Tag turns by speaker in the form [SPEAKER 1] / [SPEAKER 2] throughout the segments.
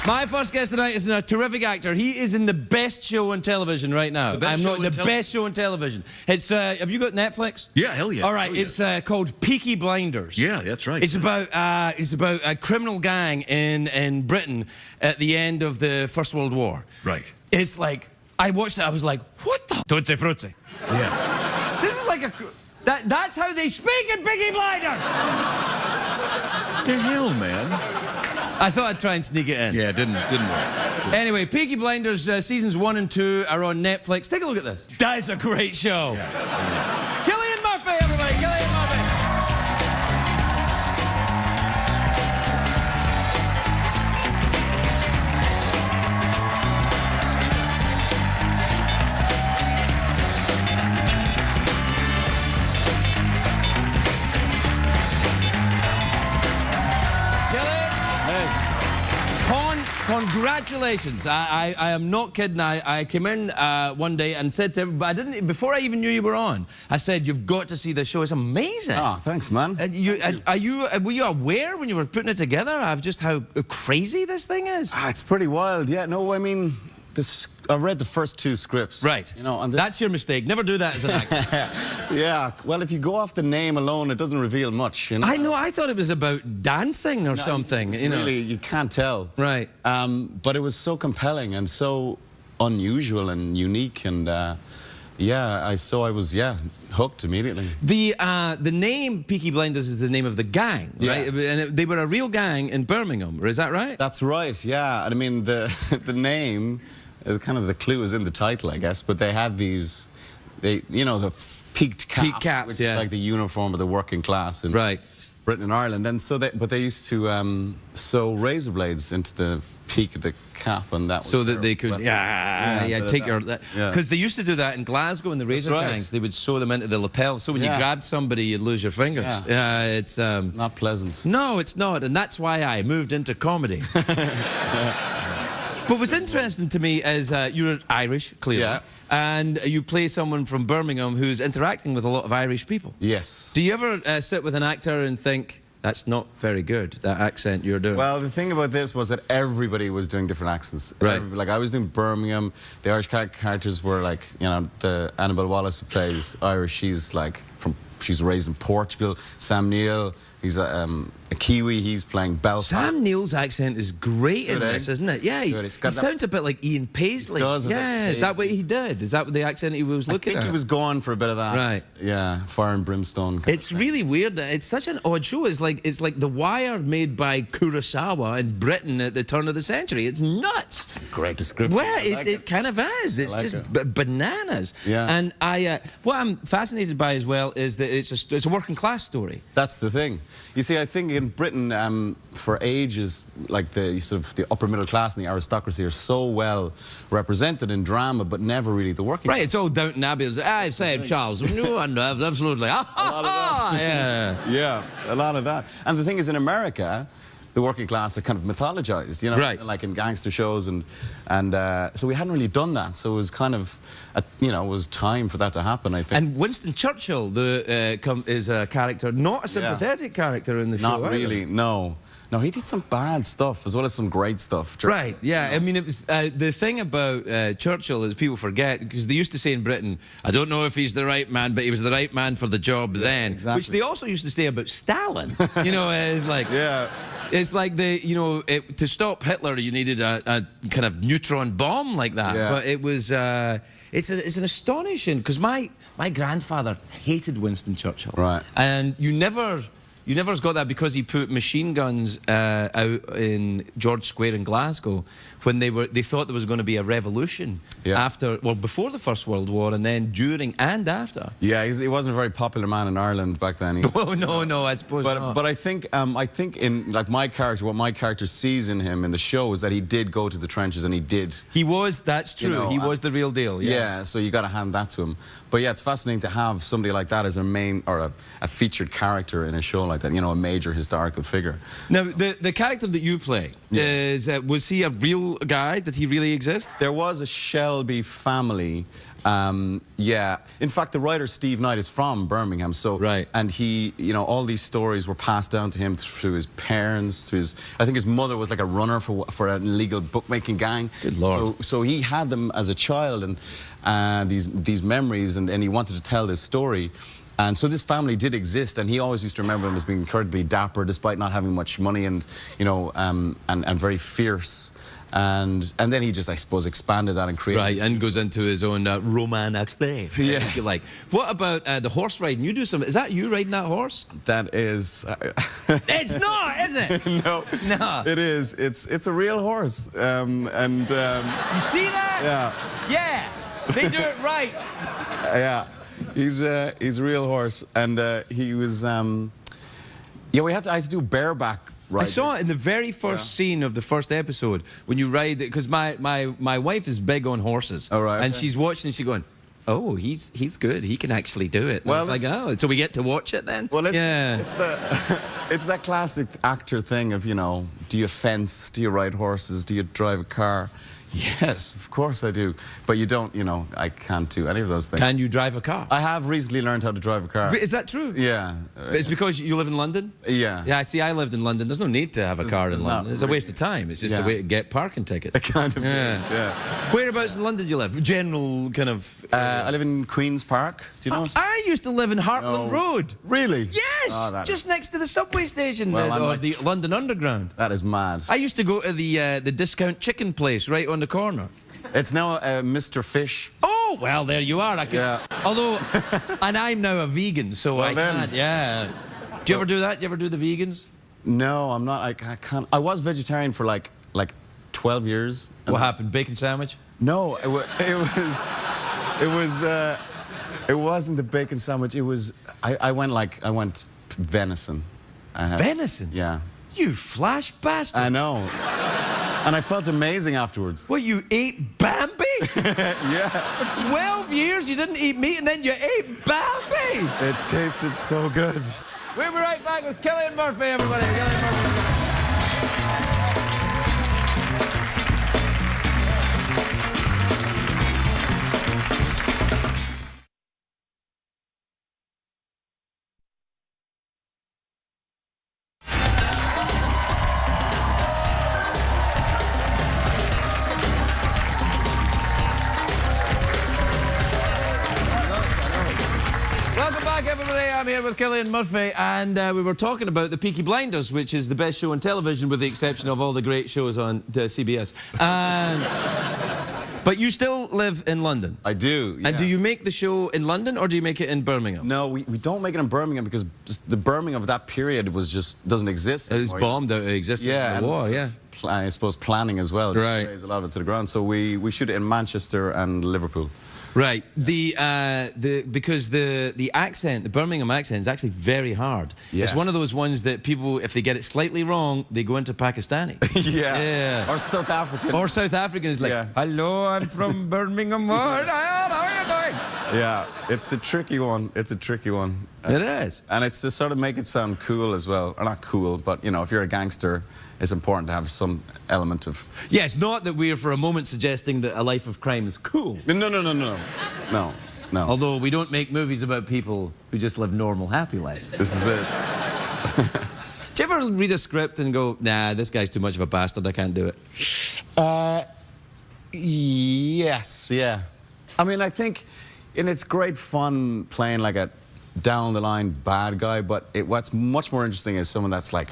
[SPEAKER 1] My first guest tonight is a terrific actor. He is in the best show on television right now. The best show on television. It's have you got Netflix?
[SPEAKER 2] Yeah, hell yeah.
[SPEAKER 1] All right, it's called Peaky Blinders.
[SPEAKER 2] Yeah, that's right.
[SPEAKER 1] It's about a criminal gang in Britain at the end of the First World War.
[SPEAKER 2] Right.
[SPEAKER 1] It's like I watched it. I was like, what the? Tutti frutti.
[SPEAKER 2] Yeah.
[SPEAKER 1] This is like a. That's how they speak in Peaky Blinders.
[SPEAKER 2] What the hell, man?
[SPEAKER 1] I thought I'd try and sneak it in.
[SPEAKER 2] Yeah, it didn't work.
[SPEAKER 1] Anyway, Peaky Blinders seasons 1 and 2 are on Netflix. Take a look at this. That is a great show.
[SPEAKER 2] Yeah.
[SPEAKER 1] Cillian Murphy, everybody. Cillian Murphy. Congratulations. I am not kidding. I came in one day and said to everybody, I didn't, before I even knew you were on, I said, you've got to see this show. It's amazing.
[SPEAKER 3] Oh, thanks, man.
[SPEAKER 1] Were you aware when you were putting it together of just how crazy this thing is?
[SPEAKER 3] It's pretty wild. Yeah, no, I mean, I read the first 2 scripts.
[SPEAKER 1] Right.
[SPEAKER 3] You know, and
[SPEAKER 1] that's your mistake. Never do that as an actor.
[SPEAKER 3] Yeah. Well, if you go off the name alone, it doesn't reveal much. You know?
[SPEAKER 1] I know. I thought it was about dancing or something. You know.
[SPEAKER 3] Really, you can't tell.
[SPEAKER 1] Right.
[SPEAKER 3] But it was so compelling and so unusual and unique, and yeah, I was hooked immediately.
[SPEAKER 1] The name Peaky Blinders is the name of the gang, right? And they were a real gang in Birmingham. Is that right?
[SPEAKER 3] That's right. Yeah. And I mean, the name. Kind of the clue is in the title, I guess, but they had these, you know, the peaked cap, which is like the uniform of the working class in Britain and Ireland, and so they used to sew razor blades into the peak of the cap, and that
[SPEAKER 1] so that they could take your because they used to do that in Glasgow in the razor gangs. They would sew them into the lapel, so when you grabbed somebody, you'd lose your fingers. It's
[SPEAKER 3] not pleasant.
[SPEAKER 1] No, it's not, and that's why I moved into comedy. But what's interesting to me is you're Irish, clearly, and you play someone from Birmingham who's interacting with a lot of Irish people.
[SPEAKER 3] Yes.
[SPEAKER 1] Do you ever sit with an actor and think, that's not very good, that accent you're doing?
[SPEAKER 3] Well, the thing about this was that everybody was doing different accents.
[SPEAKER 1] Right.
[SPEAKER 3] Like, I was doing Birmingham. The Irish characters were like, you know, the Annabelle Wallace who plays Irish, she's raised in Portugal. Sam Neill, he's a Kiwi, he's playing Belfast.
[SPEAKER 1] Sam Neill's accent is great in this, isn't it? Yeah, he sounds a bit like Ian Paisley. Yeah, is that what he did? Is that what the accent he was looking at?
[SPEAKER 3] I think he was going for a bit of that.
[SPEAKER 1] Right.
[SPEAKER 3] Yeah, fire and brimstone.
[SPEAKER 1] It's really weird. It's such an odd show. It's like The Wire made by Kurosawa in Britain at the turn of the century. It's nuts.
[SPEAKER 3] It's a great description.
[SPEAKER 1] Well, it kind of is. It's just bananas.
[SPEAKER 3] Yeah.
[SPEAKER 1] And what I'm fascinated by as well is that it's a working class story.
[SPEAKER 3] That's the thing. You see, I think in Britain, for ages, like the upper middle class and the aristocracy are so well represented in drama, but never really the working class.
[SPEAKER 1] Right, it's all Downton Abbey. I say, Charles, no, absolutely.
[SPEAKER 3] Yeah, a lot of that. And the thing is, in America, the working class are kind of mythologized, you know, like in gangster shows, and so we hadn't really done that. So it was kind of, you know, it was time for that to happen, I think.
[SPEAKER 1] And Winston Churchill is a character, not a sympathetic character in the show.
[SPEAKER 3] Not really, no. No, he did some bad stuff as well as some great stuff.
[SPEAKER 1] Right, yeah. You know? I mean, it was the thing about Churchill is people forget, because they used to say in Britain, I don't know if he's the right man, but he was the right man for the job then.
[SPEAKER 3] Exactly.
[SPEAKER 1] Which they also used to say about Stalin. You know, it's like... It's like to stop Hitler, you needed a kind of neutron bomb like that. But it was, it's an astonishing, because my grandfather hated Winston Churchill.
[SPEAKER 3] Right.
[SPEAKER 1] And you never got that because he put machine guns out in George Square in Glasgow when they thought there was going to be a revolution before the First World War, and then during and after.
[SPEAKER 3] Yeah, he wasn't a very popular man in Ireland back then.
[SPEAKER 1] No, I suppose not.
[SPEAKER 3] But I think in like my character, what my character sees in him in the show is that he did go to the trenches, and he did.
[SPEAKER 1] He was. That's true. You know, he was the real deal.
[SPEAKER 3] Yeah. So you got to hand that to him. But yeah, it's fascinating to have somebody like that as a main or a featured character in a show like that. You know, a major historical figure.
[SPEAKER 1] Now, the character that you play is was he a real guy? Did he really exist?
[SPEAKER 3] There was a Shelby family. Yeah. In fact, the writer Steve Knight is from Birmingham. So and he, you know, all these stories were passed down to him through his parents. Through his, I think his mother was like a runner for an illegal bookmaking gang.
[SPEAKER 1] Good Lord.
[SPEAKER 3] So he had them as a child, and these memories, and he wanted to tell this story. And so this family did exist, and he always used to remember them as being incredibly dapper, despite not having much money, and you know, and very fierce. And then he just, I suppose, expanded that and created.
[SPEAKER 1] And goes into his own roman à clef.
[SPEAKER 3] Yes.
[SPEAKER 1] Like, what about the horse riding? You do some. Is that you riding that horse?
[SPEAKER 3] That is.
[SPEAKER 1] It's not, is it?
[SPEAKER 3] No. No. It is. It's a real horse. You
[SPEAKER 1] see that?
[SPEAKER 3] Yeah.
[SPEAKER 1] Yeah. They do it right.
[SPEAKER 3] Yeah. He's a real horse, and he was. Yeah, I had to do bareback. Right.
[SPEAKER 1] I saw it in the very first scene of the first episode when you ride it, because my wife is big on horses.
[SPEAKER 3] Oh, right.
[SPEAKER 1] And she's watching and she's going, oh, he's good. He can actually do it. And well, it's like, oh, so we get to watch it then?
[SPEAKER 3] Well, it's that classic actor thing of, you know, do you fence? Do you ride horses? Do you drive a car? Yes, of course I do. But you don't, you know, I can't do any of those things.
[SPEAKER 1] Can you drive a car?
[SPEAKER 3] I have recently learned how to drive a car.
[SPEAKER 1] Is that true?
[SPEAKER 3] Yeah.
[SPEAKER 1] But it's because you live in London?
[SPEAKER 3] Yeah.
[SPEAKER 1] Yeah, see, I lived in London. There's no need to have a car in London. It's a waste of time. It's just a way to get parking tickets.
[SPEAKER 3] It kind of is, yeah.
[SPEAKER 1] Whereabouts in London do you live? General kind of...
[SPEAKER 3] I live in Queen's Park. Do you know?
[SPEAKER 1] I used to live in Hartland Road.
[SPEAKER 3] Really?
[SPEAKER 1] Yes!
[SPEAKER 3] Oh,
[SPEAKER 1] just next to the subway station,
[SPEAKER 3] well,
[SPEAKER 1] or the London Underground.
[SPEAKER 3] That is mad.
[SPEAKER 1] I used to go to the discount chicken place right on the corner.
[SPEAKER 3] It's now Mr. Fish.
[SPEAKER 1] Oh, well, there you are. I could, although, and I'm now a vegan, so well, I can't, Do you ever do that? Do you ever do the vegans?
[SPEAKER 3] No, I'm not. I can't. I was vegetarian for like 12 years.
[SPEAKER 1] What happened? Bacon sandwich?
[SPEAKER 3] No, it wasn't the bacon sandwich. It was, I went venison.
[SPEAKER 1] Venison?
[SPEAKER 3] Yeah.
[SPEAKER 1] You flash bastard.
[SPEAKER 3] I know. And I felt amazing afterwards.
[SPEAKER 1] What, you ate Bambi?
[SPEAKER 3] Yeah.
[SPEAKER 1] For 12 years you didn't eat meat and then you ate Bambi?
[SPEAKER 3] It tasted so good.
[SPEAKER 1] We'll be right back with Cillian Murphy, everybody. Cillian Murphy. I'm here with Cillian Murphy, and we were talking about the Peaky Blinders, which is the best show on television, with the exception of all the great shows on CBS. But you still live in London.
[SPEAKER 3] I do, yeah.
[SPEAKER 1] And do you make the show in London, or do you make it in Birmingham?
[SPEAKER 3] No, we don't make it in Birmingham, because the Birmingham of that period was just doesn't exist anymore.
[SPEAKER 1] It was bombed out of existence in the war, yeah.
[SPEAKER 3] I suppose planning as well.
[SPEAKER 1] Right.
[SPEAKER 3] Raise a lot of it to the ground. So we shoot it in Manchester and Liverpool.
[SPEAKER 1] Right. Because the accent, the Birmingham accent, is actually very hard. Yeah. It's one of those ones that people, if they get it slightly wrong, they go into Pakistani.
[SPEAKER 3] Yeah. Or South African.
[SPEAKER 1] Or South African is like, hello, I'm from Birmingham. How are you doing?
[SPEAKER 3] Yeah, it's a tricky one. It's a tricky one.
[SPEAKER 1] It is.
[SPEAKER 3] And it's to sort of make it sound cool as well. Or not cool, but, you know, if you're a gangster, it's important to have some element of...
[SPEAKER 1] Yes, not that we're for a moment suggesting that a life of crime is cool.
[SPEAKER 3] No.
[SPEAKER 1] Although we don't make movies about people who just live normal, happy lives.
[SPEAKER 3] This is it.
[SPEAKER 1] Do you ever read a script and go, nah, this guy's too much of a bastard, I can't do it?
[SPEAKER 3] Yes, yeah. I mean, I think, and it's great fun playing like a down-the-line bad guy, but what's much more interesting is someone that's like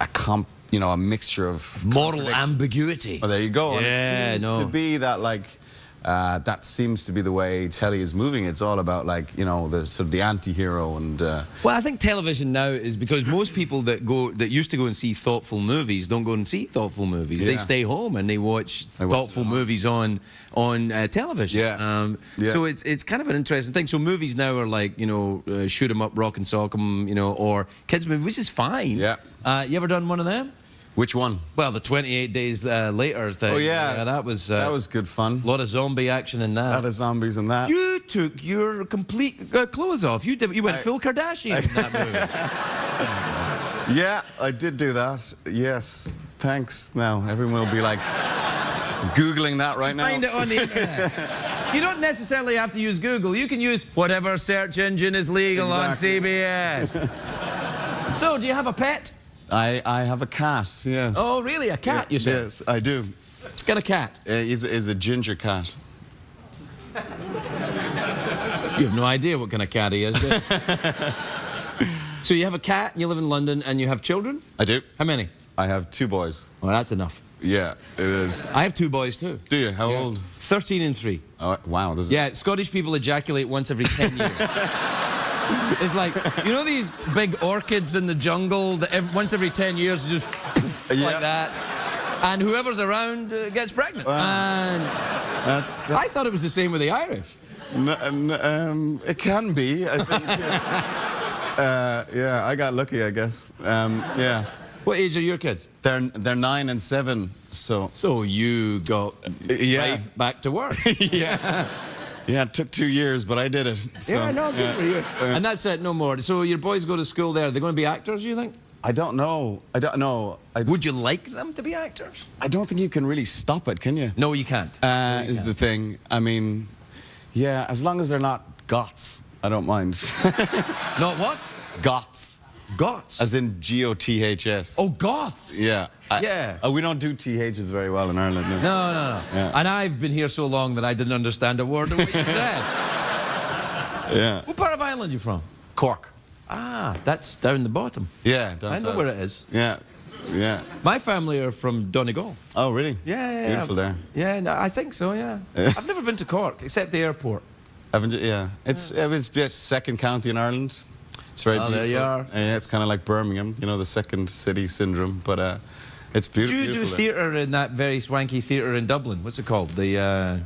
[SPEAKER 3] a mixture of
[SPEAKER 1] moral ambiguity.
[SPEAKER 3] Oh, there you go.
[SPEAKER 1] Yeah,
[SPEAKER 3] and it seems to be that, like, that seems to be the way telly is moving. It's all about, like, you know, the sort of the anti-hero and...
[SPEAKER 1] Well, I think television now is, because most people that used to go and see thoughtful movies don't go and see thoughtful movies. They stay home and they watch thoughtful movies on television.
[SPEAKER 3] Yeah.
[SPEAKER 1] So it's kind of an interesting thing. So movies now are like, you know, shoot 'em up, rock and sock 'em, you know, or kids movies, which is fine.
[SPEAKER 3] Yeah.
[SPEAKER 1] You ever done one of them?
[SPEAKER 3] Which one?
[SPEAKER 1] Well, the 28 Days Later thing.
[SPEAKER 3] Oh, yeah.
[SPEAKER 1] That was
[SPEAKER 3] good fun.
[SPEAKER 1] A lot of zombie action in that.
[SPEAKER 3] A lot of zombies in that.
[SPEAKER 1] You took your complete clothes off. You went full Kardashian in that movie.
[SPEAKER 3] Yeah, I did do that. Yes. Thanks. Now everyone will be like Googling that right now.
[SPEAKER 1] Find it on the internet. You don't necessarily have to use Google. You can use whatever search engine is legal on CBS. So, do you have a pet?
[SPEAKER 3] I have a cat, yes.
[SPEAKER 1] Oh, really? A cat, you said?
[SPEAKER 3] Yes, I do.
[SPEAKER 1] Got a cat?
[SPEAKER 3] He's a ginger cat.
[SPEAKER 1] You have no idea what kind of cat he is, do you? So you have a cat, and you live in London, and you have children?
[SPEAKER 3] I do.
[SPEAKER 1] How many?
[SPEAKER 3] I have 2 boys.
[SPEAKER 1] Well, that's enough.
[SPEAKER 3] Yeah, it is.
[SPEAKER 1] I have 2 boys, too.
[SPEAKER 3] Do you? How old?
[SPEAKER 1] 13 and 3.
[SPEAKER 3] Oh, wow. This is...
[SPEAKER 1] Yeah, Scottish people ejaculate once every 10 years. It's like, you know these big orchids in the jungle that once every 10 years just like that? And whoever's around gets pregnant. And
[SPEAKER 3] that's...
[SPEAKER 1] I thought it was the same with the Irish.
[SPEAKER 3] It can be, I think. Yeah, I got lucky, I guess. Yeah.
[SPEAKER 1] What age are your kids?
[SPEAKER 3] They're 9 and 7, so...
[SPEAKER 1] So you got right back to work.
[SPEAKER 3] Yeah. Yeah, it took 2 years, but I did it. So,
[SPEAKER 1] yeah, no, good for you. And that's it, no more. So your boys go to school there. Are they going to be actors, you think?
[SPEAKER 3] I don't know. I don't know.
[SPEAKER 1] Would you like them to be actors?
[SPEAKER 3] I don't think you can really stop it, can you?
[SPEAKER 1] No, you can't.
[SPEAKER 3] Is the thing. I mean, yeah, as long as they're not goths, I don't mind.
[SPEAKER 1] Not what?
[SPEAKER 3] Goths.
[SPEAKER 1] Goths?
[SPEAKER 3] As in G-O-T-H-S.
[SPEAKER 1] Oh, goths?
[SPEAKER 3] Yeah.
[SPEAKER 1] Yeah.
[SPEAKER 3] We don't do THs very well in Ireland. No.
[SPEAKER 1] No. Yeah. And I've been here so long that I didn't understand a word of what you said.
[SPEAKER 3] Yeah.
[SPEAKER 1] What part of Ireland are you from?
[SPEAKER 3] Cork.
[SPEAKER 1] Ah, that's down the bottom.
[SPEAKER 3] Yeah, down
[SPEAKER 1] I know
[SPEAKER 3] south.
[SPEAKER 1] where it is.
[SPEAKER 3] Yeah. Yeah.
[SPEAKER 1] My family are from Donegal.
[SPEAKER 3] Oh, really?
[SPEAKER 1] Yeah.
[SPEAKER 3] Beautiful there.
[SPEAKER 1] Yeah, no, I think so, yeah. I've never been to Cork, except the airport.
[SPEAKER 3] Haven't you? Yeah. It's second county in Ireland. It's very beautiful.
[SPEAKER 1] There you are.
[SPEAKER 3] Yeah, it's kind of like Birmingham, you know, the second city syndrome. But it's beautiful.
[SPEAKER 1] Do you do theatre in that very swanky theatre in Dublin? What's it called? The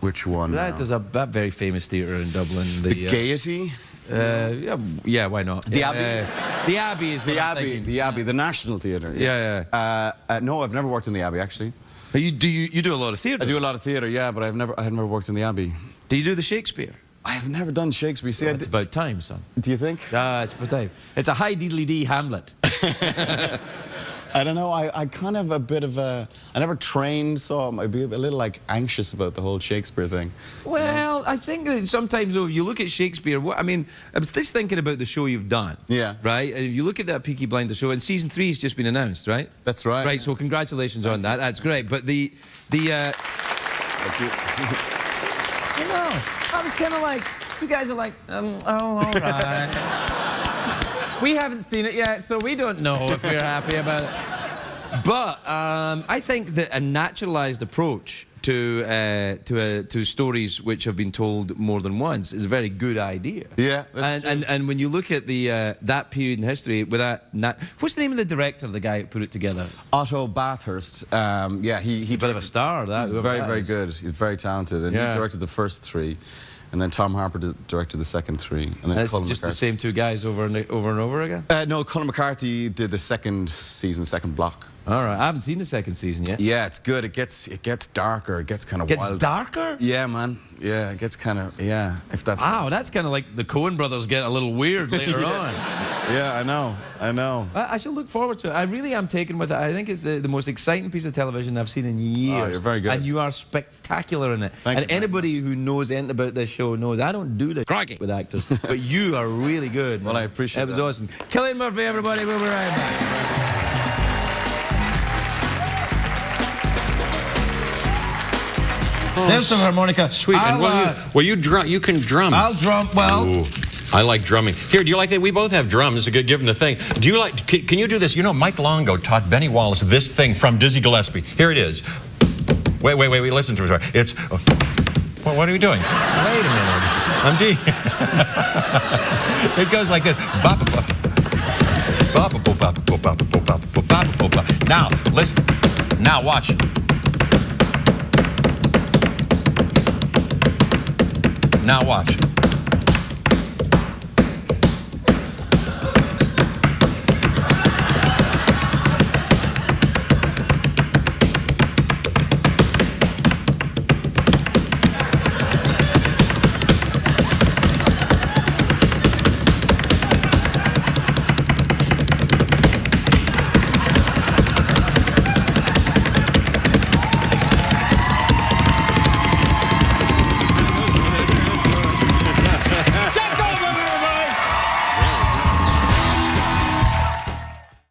[SPEAKER 3] which one?
[SPEAKER 1] There's that very famous theatre in Dublin.
[SPEAKER 3] The Gaiety.
[SPEAKER 1] Yeah, why not?
[SPEAKER 3] The Abbey.
[SPEAKER 1] The Abbey is what I'm thinking.
[SPEAKER 3] The Abbey, the National Theatre.
[SPEAKER 1] Yeah.
[SPEAKER 3] No, I've never worked in the Abbey actually.
[SPEAKER 1] But you do a lot of theatre.
[SPEAKER 3] I do a lot of theatre, yeah, but I've never worked in the Abbey.
[SPEAKER 1] Do you do the Shakespeare?
[SPEAKER 3] I have never done Shakespeare. See,
[SPEAKER 1] it's about time, son.
[SPEAKER 3] Do you think?
[SPEAKER 1] It's about time. It's a high diddly-dee Hamlet.
[SPEAKER 3] I don't know. I kind of a bit of a... I never trained, so I'd be a little, like, anxious about the whole Shakespeare thing.
[SPEAKER 1] Well, I think that sometimes, though, if you look at Shakespeare... I mean, I was just thinking about the show you've done.
[SPEAKER 3] Yeah.
[SPEAKER 1] Right? And if you look at that Peaky Blinders show, and season 3 has just been announced, right?
[SPEAKER 3] That's right.
[SPEAKER 1] Right, so congratulations on that. That's great. But the
[SPEAKER 3] Thank you.
[SPEAKER 1] You know, I was kind of like... You guys are like, oh, all right. We haven't seen it yet, so we don't know if we're happy about it. But I think that a naturalized approach to stories which have been told more than once is a very good idea.
[SPEAKER 3] Yeah, that's true.
[SPEAKER 1] And when you look at that period in history, with what's the name of the director, the guy who put it together?
[SPEAKER 3] Otto Bathurst. Yeah, he's
[SPEAKER 1] a bit of a star.
[SPEAKER 3] He's very good. He's very talented, and he directed the first 3. And then Tom Harper directed the second 3. And then
[SPEAKER 1] That's
[SPEAKER 3] Colin
[SPEAKER 1] just
[SPEAKER 3] McCarthy.
[SPEAKER 1] the same 2 guys over and over again?
[SPEAKER 3] No, Colin McCarthy did the second season, second block.
[SPEAKER 1] All right, I haven't seen the second season yet.
[SPEAKER 3] Yeah, it's good. It gets darker. It gets kind of wild.
[SPEAKER 1] Gets darker?
[SPEAKER 3] Yeah, man. Yeah, it gets kind of, yeah, if that's...
[SPEAKER 1] Wow, that's kind of like the Coen brothers get a little weird later on.
[SPEAKER 3] Yeah, I know.
[SPEAKER 1] I shall look forward to it. I really am taken with it. I think it's the most exciting piece of television I've seen in years.
[SPEAKER 3] Oh, you're very good.
[SPEAKER 1] And you are spectacular in it.
[SPEAKER 3] Thank you.
[SPEAKER 1] Anybody who knows anything about this show knows I don't do the crikey with actors, but you are really good.
[SPEAKER 3] Well, I appreciate
[SPEAKER 1] it. It was awesome. Cillian Murphy, everybody. We'll be right back. There's some harmonica.
[SPEAKER 4] Sweet. And you can drum.
[SPEAKER 1] I'll drum. Well,
[SPEAKER 4] ooh, I like drumming. Here, do you like that? We both have drums. Given the thing. Do you like? Can you do this? You know, Mike Longo taught Benny Wallace this thing from Dizzy Gillespie. Here it is. Wait. Listen to it. It's. Well, what are you doing? Wait a minute. I'm D. It goes like this. Now listen. Now watch it. Now watch.